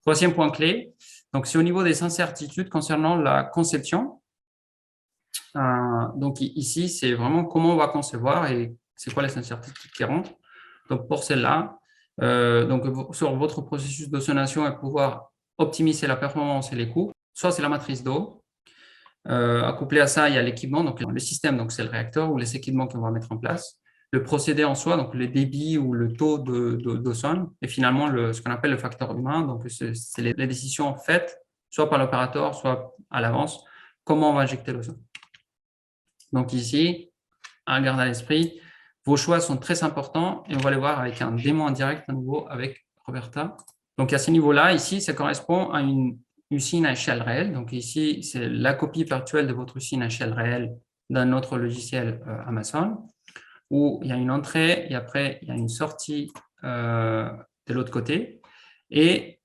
Troisième point clé, donc c'est au niveau des incertitudes concernant la conception. Donc ici, c'est vraiment comment on va concevoir et c'est quoi les incertitudes qui rentrent. Donc pour celle-là, donc sur votre processus d'ozonation et pouvoir optimiser la performance et les coûts, soit c'est la matrice d'eau. Accouplé à ça, il y a l'équipement, donc le système, donc c'est le réacteur ou les équipements qu'on va mettre en place. Le procédé en soi, donc le débit ou le taux d'ozone, et finalement ce qu'on appelle le facteur humain. Donc c'est les décisions faites soit par l'opérateur, soit à l'avance, comment on va injecter l'ozone. Donc ici, à garder à l'esprit, vos choix sont très importants et on va les voir avec un démon en direct à nouveau avec Roberta. Donc à ce niveau-là, ici, ça correspond à une usine à échelle réelle. Donc ici, c'est la copie virtuelle de votre usine à échelle réelle d'un autre logiciel Amazon, où il y a une entrée et après, il y a une sortie de l'autre côté. Et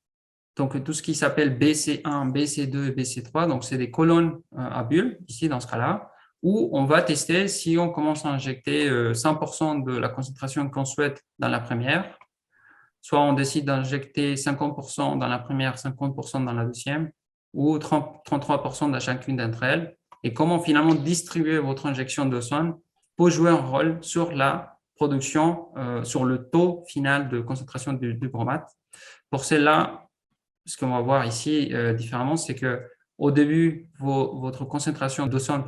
donc, tout ce qui s'appelle BC1, BC2 et BC3, donc c'est des colonnes à bulles, ici dans ce cas-là, où on va tester si on commence à injecter 100% de la concentration qu'on souhaite dans la première, soit on décide d'injecter 50% dans la première, 50% dans la deuxième, ou 33% dans chacune d'entre elles, et comment finalement distribuer votre injection d'ozone pour jouer un rôle sur la production, sur le taux final de concentration du bromate. Pour cela, ce qu'on va voir ici différemment, c'est que au début, votre concentration d'ozone,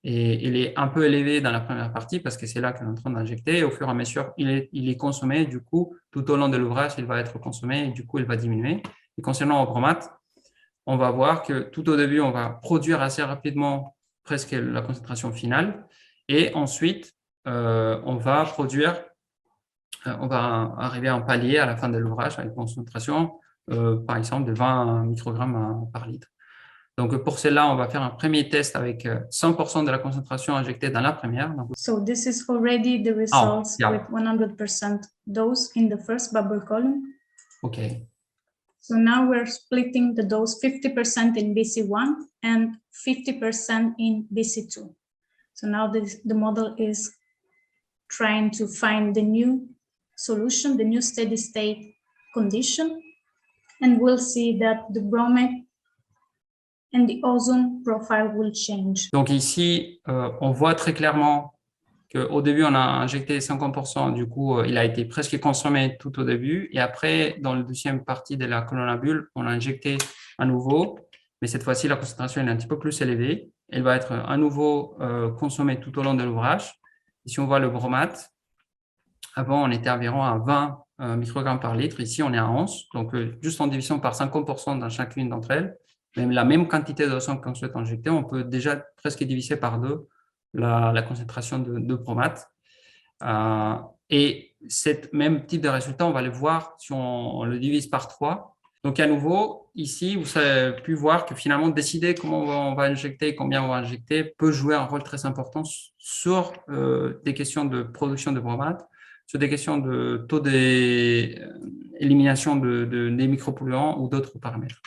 elle est un peu élevée dans la première partie parce que c'est là qu'on est en train d'injecter. Et au fur et à mesure, il est consommé. Du coup, tout au long de l'ouvrage, il va être consommé et du coup, il va diminuer. Et concernant le bromate, on va voir que tout au début, on va produire assez rapidement presque la concentration finale. Et ensuite, on va produire, on va arriver à un palier à la fin de l'ouvrage avec une concentration par exemple, de 20 microgrammes par litre. Donc, pour cela, on va faire un premier test avec 100% de la concentration injectée dans la première. Donc, so this is already the results with 100% dose in the first bubble column. Okay. So now we're splitting the dose 50% in BC1 and 50% in BC2. So now the model is trying to find the new solution, the new steady state condition. And we'll see that the bromate and the ozone profile will change. Donc ici, on voit très clairement qu'au début, on a injecté 50%, du coup, il a été presque consommé tout au début. Et après, dans la deuxième partie de la colonne à bulles, on a injecté à nouveau, mais cette fois-ci, la concentration est un petit peu plus élevée. Elle va être à nouveau consommée tout au long de l'ouvrage. Ici, on voit le bromate. Avant, on était environ à 20 microgrammes par litre. Ici, on est à 11. Donc, juste en division par 50% dans chacune d'entre elles, même la même quantité d'ozone qu'on souhaite injecter, on peut déjà presque diviser par deux la concentration de bromate. Et cet même type de résultat, on va le voir si on le divise par 3. Donc, à nouveau, ici, vous avez pu voir que finalement, décider comment on va injecter, combien on va injecter, peut jouer un rôle très important sur des questions de production de bromate, sur des questions de taux d'élimination des micropolluants ou d'autres paramètres.